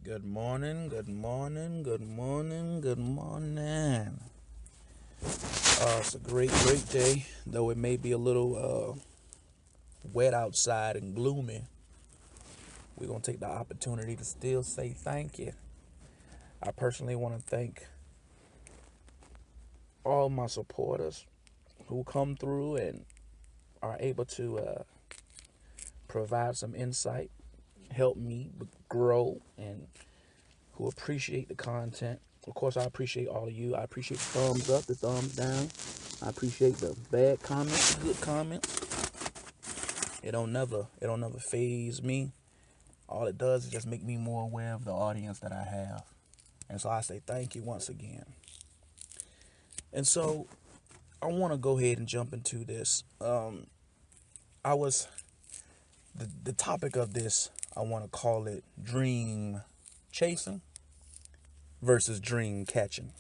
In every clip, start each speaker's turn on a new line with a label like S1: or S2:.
S1: Good morning, good morning, good morning, good morning. It's a great day, though it may be a little wet outside and gloomy. We're going to take the opportunity to still say thank you. I personally want to thank all my supporters who come through and are able to provide some insight, help me grow, and who appreciate the content. Of course, I appreciate all of you. I appreciate the thumbs up, the thumbs down. I appreciate the bad comments, the good comments. It don't never phase me. All it does is just make me more aware of the audience that I have. And so I say thank you once again. And so I want to go ahead and jump into this. I was the topic of this, I want to call it dream chasing versus dream catching.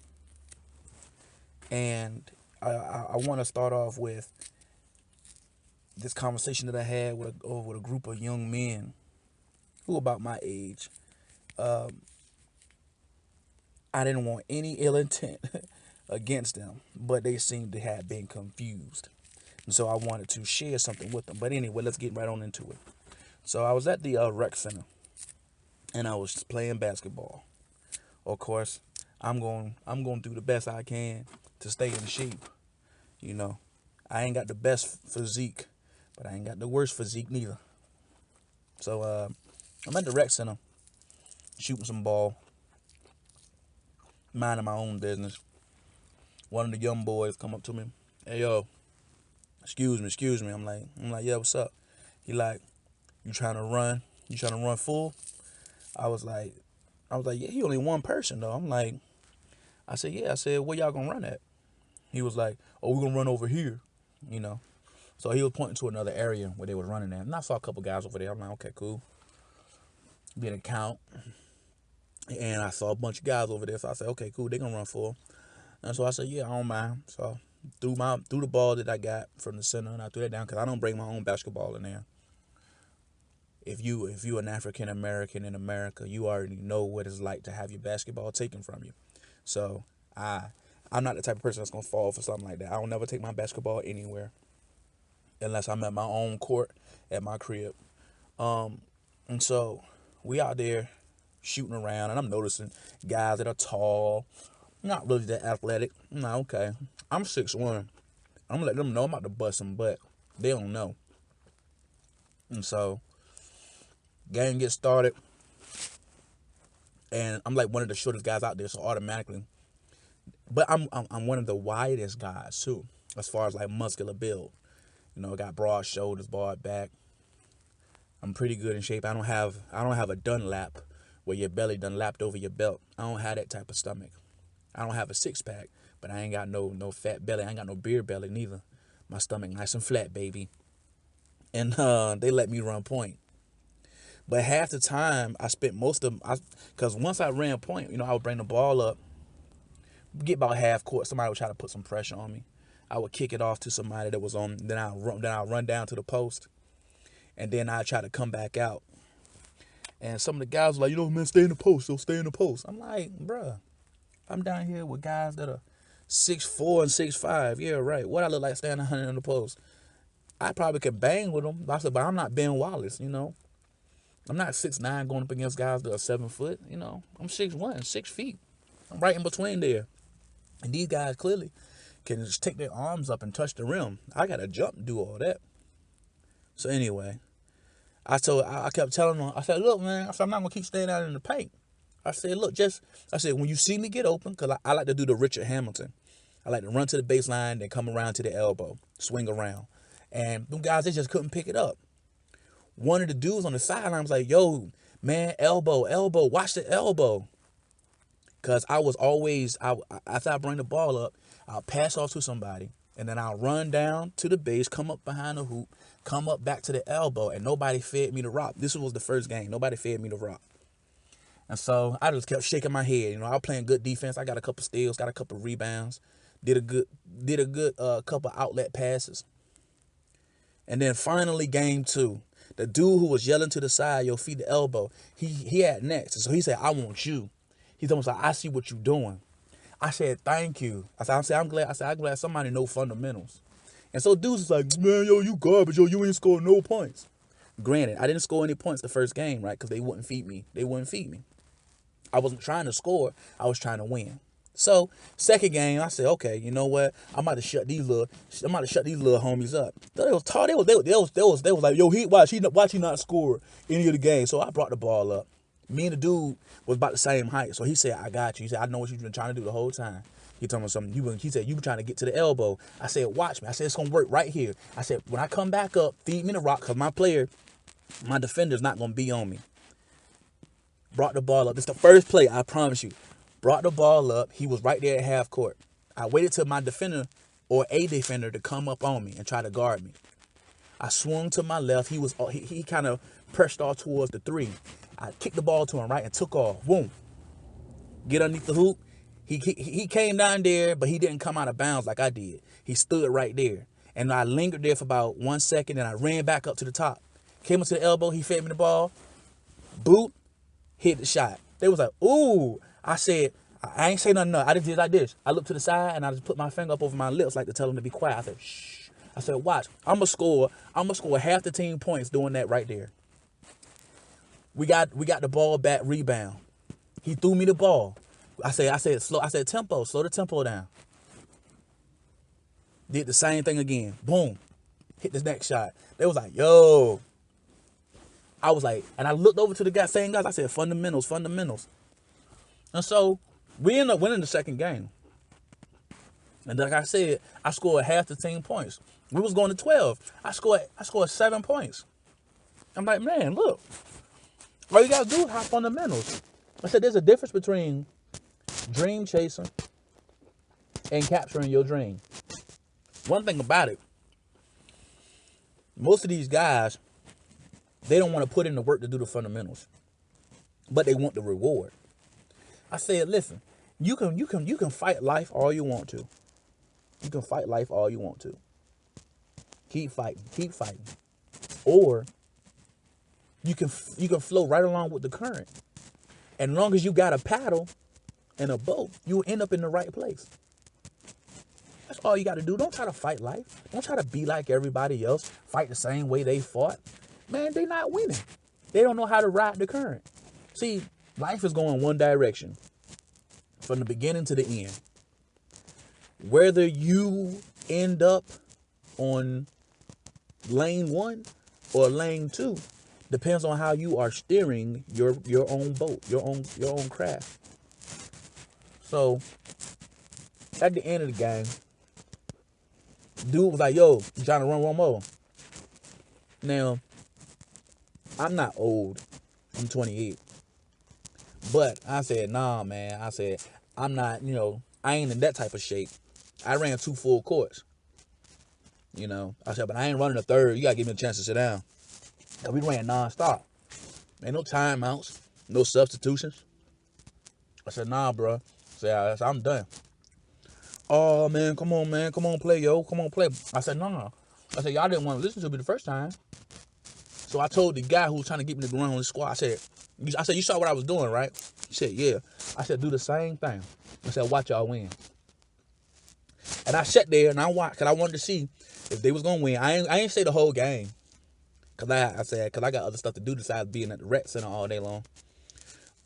S1: And I want to start off with this conversation that I had with a group of young men who about my age. I didn't want any ill intent against them, but they seemed to have been confused. And so I wanted to share something with them. But anyway, let's get right on into it. So I was at the rec center, and I was playing basketball. Of course, I'm going to do the best I can to stay in shape. You know, I ain't got the best physique, but I ain't got the worst physique neither. So I'm at the rec center shooting some ball, minding my own business. One of the young boys come up to me, "Hey yo, excuse me." I'm like, "Yeah, what's up?" He like, "You trying to run? You trying to run full?" I was like, "Yeah, he only one person though." I said, "Yeah." I said, "Where y'all gonna run at?" He was like, "Oh, we're gonna run over here," you know. So he was pointing to another area where they was running at. And I saw a couple guys over there. I'm like, okay, cool. Didn't count. And I saw a bunch of guys over there. So I said, okay, cool. They gonna run full. And so I said, yeah, I don't mind. So threw the ball that I got from the center, and I threw that down because I don't bring my own basketball in there. If you an African American in America, you already know what it's like to have your basketball taken from you. So I'm not the type of person that's gonna fall for something like that. I don't never take my basketball anywhere unless I'm at my own court at my crib. And so we out there shooting around, and I'm noticing guys that are tall, not really that athletic. I'm like, okay, I'm 6'1". I'm gonna let them know I'm about to bust them, but they don't know. And so game gets started, and I'm like one of the shortest guys out there, so automatically. But I'm one of the widest guys too, as far as like muscular build. You know, I got broad shoulders, broad back. I'm pretty good in shape. I don't have a Dunlap where your belly done lapped over your belt. I don't have that type of stomach. I don't have a six pack, but I ain't got no fat belly. I ain't got no beer belly neither. My stomach nice and flat, baby. And they let me run point. But half the time I spent because once I ran point, I would bring the ball up, get about half court. Somebody would try to put some pressure on me. I would kick it off to somebody that was on. Then I'll run down to the post, and then I try to come back out. And some of the guys were like, man, stay in the post. So stay in the post. I'm like, bruh, I'm down here with guys that are 6'4" and 6'5". Yeah, right. What I look like standing 100 in the post? I probably could bang with them. I said, but I'm not Ben Wallace, I'm not 6'9" going up against guys that are 7 foot. I'm 6'1", 6 feet. I'm right in between there. And these guys clearly can just take their arms up and touch the rim. I got to jump and do all that. So anyway, I kept telling them, I said, look, man, I'm not going to keep staying out in the paint. I said, look, when you see me get open, because I like to do the Richard Hamilton. I like to run to the baseline, then come around to the elbow, swing around. And them guys, they just couldn't pick it up. One of the dudes on the sideline was like, yo, man, elbow, watch the elbow. Because I was always, after I bring the ball up, I'll pass off to somebody, and then I'll run down to the base, come up behind the hoop, come up back to the elbow, and nobody fed me the rock. This was the first game. Nobody fed me the rock. And so I just kept shaking my head. I was playing good defense. I got a couple steals, got a couple rebounds, did a good couple outlet passes. And then finally game 2. The dude who was yelling to the side, yo, feed the elbow, he had next. So he said, I want you. He's almost like, I see what you're doing. I said, thank you. I'm glad. I'm glad somebody know fundamentals. And so dudes is like, man, yo, you garbage, yo, you ain't scored no points. Granted, I didn't score any points the first game, right? Because they wouldn't feed me. I wasn't trying to score. I was trying to win. So second game, I said, okay, you know what? I'm about to shut these little homies up. They was like, yo, watch he not score any of the game. So I brought the ball up. Me and the dude was about the same height. So he said, I got you. He said, I know what you've been trying to do the whole time. He told me something. He said, you been trying to get to the elbow. I said, watch me. I said, it's gonna work right here. I said, when I come back up, feed me the rock, because my defender's not gonna be on me. Brought the ball up. It's the first play, I promise you. Brought the ball up. He was right there at half court. I waited till my defender or a defender to come up on me and try to guard me. I swung to my left. He kind of pressed off towards the three. I kicked the ball to him right and took off. Boom. Get underneath the hoop. He came down there, but he didn't come out of bounds like I did. He stood right there. And I lingered there for about 1 second, and I ran back up to the top. Came up to the elbow. He fed me the ball. Boot. Hit the shot. They was like, ooh. I said, I ain't say nothing. I just did like this. I looked to the side, and I just put my finger up over my lips like to tell him to be quiet. I said, shh. I said, watch. I'm going to score half the team points doing that right there. We got the ball back, rebound. He threw me the ball. I said, slow the tempo down. Did the same thing again. Boom. Hit the next shot. They was like, yo. I was like, and I looked over to the same guys. I said, fundamentals. And so we ended up winning the second game. And like I said, I scored half the team points. We was going to 12. I scored 7 points. I'm like, man, look. All you got to do is have fundamentals. I said, there's a difference between dream chasing and capturing your dream. One thing about it, most of these guys, they don't want to put in the work to do the fundamentals, but they want the reward. I said, listen, you can fight life all you want to. You can fight life all you want to. Keep fighting. Or you can flow right along with the current. And as long as you got a paddle and a boat, you'll end up in the right place. That's all you got to do. Don't try to fight life. Don't try to be like everybody else. Fight the same way they fought. Man, they not winning. They don't know how to ride the current. See, life is going one direction from the beginning to the end. Whether you end up on lane 1 or lane 2 depends on how you are steering your own boat, your own craft. So at the end of the game, dude was like, yo, you trying to run one more? Now, I'm not old. I'm 28. But I said, nah, man. I said, I'm not, I ain't in that type of shape. I ran 2 full courts. I said, but I ain't running a third. You got to give me a chance to sit down. And we ran nonstop. Ain't no timeouts, no substitutions. I said, nah, bro. I said, I'm done. Oh, man, come on, play, yo. Come on, play. I said, nah. I said, y'all didn't want to listen to me the first time. So I told the guy who was trying to get me to run on the squad, I said, you saw what I was doing, right? He said, yeah. I said, do the same thing. I said, watch y'all win. And I sat there and I watched, because I wanted to see if they was going to win. I ain't say the whole game. Because I got other stuff to do besides being at the rec center all day long.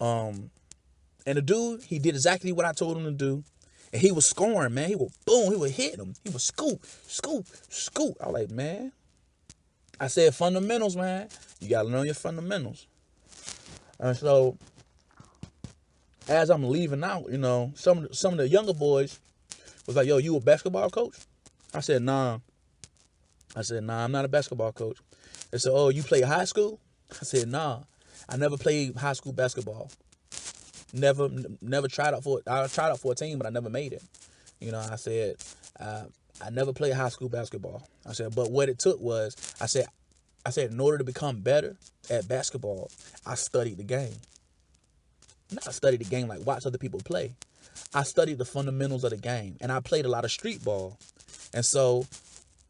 S1: And the dude, he did exactly what I told him to do. And he was scoring, man. He was boom. He was hitting him. He was scoop. I was like, man. I said fundamentals, man. You got to learn your fundamentals. And so, as I'm leaving out, some of the younger boys was like, yo, you a basketball coach? I said, nah. I'm not a basketball coach. They said, oh, you play high school? I said, nah. I never played high school basketball. Never tried out for it. I tried out for a team, but I never made it. I said, I never played high school basketball. I said, but what it took was, I said, in order to become better at basketball, I studied the game. Not studied the game like watch other people play. I studied the fundamentals of the game, and I played a lot of street ball. And so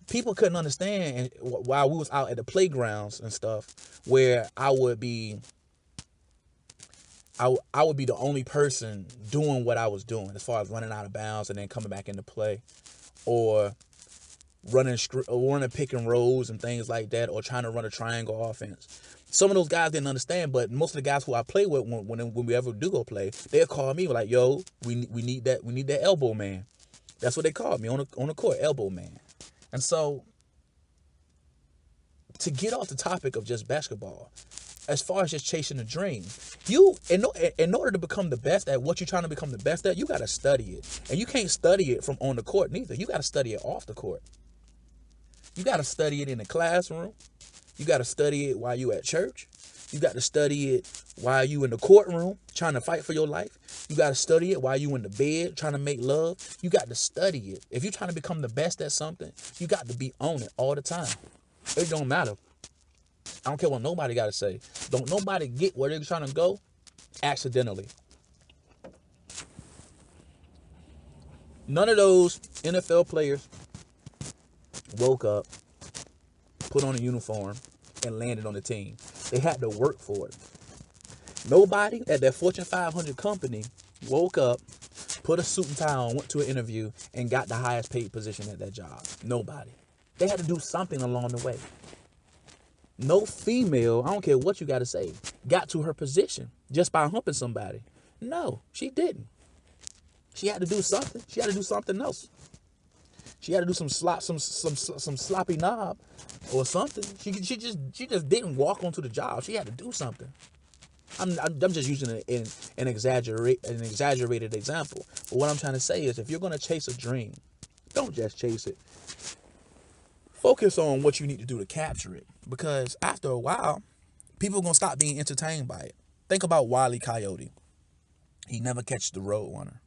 S1: people couldn't understand while we was out at the playgrounds and stuff, where I would be the only person doing what I was doing as far as running out of bounds and then coming back into play, or running pick and rolls and things like that, or trying to run a triangle offense. Some of those guys didn't understand, but most of the guys who I play with, when we ever do go play, they'll call me like, "Yo, we need that elbow man." That's what they called me on the court, elbow man. And so, to get off the topic of just basketball, as far as just chasing a dream, you in order to become the best at what you're trying to become the best at, you got to study it, and you can't study it from on the court neither. You got to study it off the court. You got to study it in the classroom. You got to study it while you at church. You got to study it while you in the courtroom trying to fight for your life. You got to study it while you in the bed trying to make love. You got to study it. If you're trying to become the best at something, you got to be on it all the time. It don't matter. I don't care what nobody got to say. Don't nobody get where they're trying to go accidentally. None of those NFL players woke up, put on a uniform, and landed on the team. They had to work for it. Nobody at that Fortune 500 company woke up, put a suit and tie on, went to an interview, and got the highest paid position at that job. Nobody. They had to do something along the way. No female, I don't care what you got to say, got to her position just by humping somebody. No, she didn't. She had to do something. She had to do something else. She had to do some sloppy knob or something. She just didn't walk onto the job. She had to do something. I'm just using an exaggerated example. But what I'm trying to say is, if you're going to chase a dream, don't just chase it. Focus on what you need to do to capture it. Because after a while, people are going to stop being entertained by it. Think about Wile E. Coyote. He never catches the Roadrunner.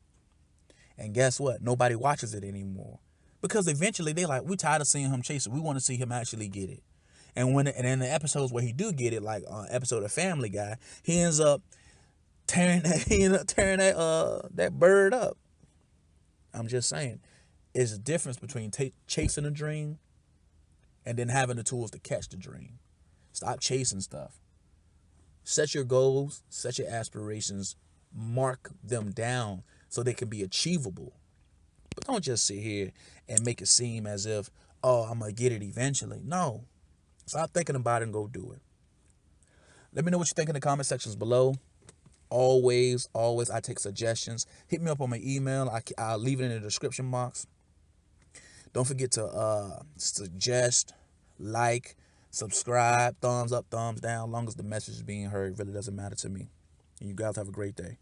S1: And guess what? Nobody watches it anymore. Because eventually they're like, we're tired of seeing him chase it. We want to see him actually get it. And in the episodes where he do get it, like episode of Family Guy, he ends up tearing that bird up. I'm just saying, it's a difference between chasing a dream and then having the tools to catch the dream. Stop chasing stuff. Set your goals, set your aspirations, mark them down so they can be achievable. But don't just sit here and make it seem as if, oh, I'm going to get it eventually. No. Stop thinking about it and go do it. Let me know what you think in the comment sections below. Always, I take suggestions. Hit me up on my email. I'll leave it in the description box. Don't forget to suggest, like, subscribe, thumbs up, thumbs down. As long as the message is being heard, it really doesn't matter to me. And you guys have a great day.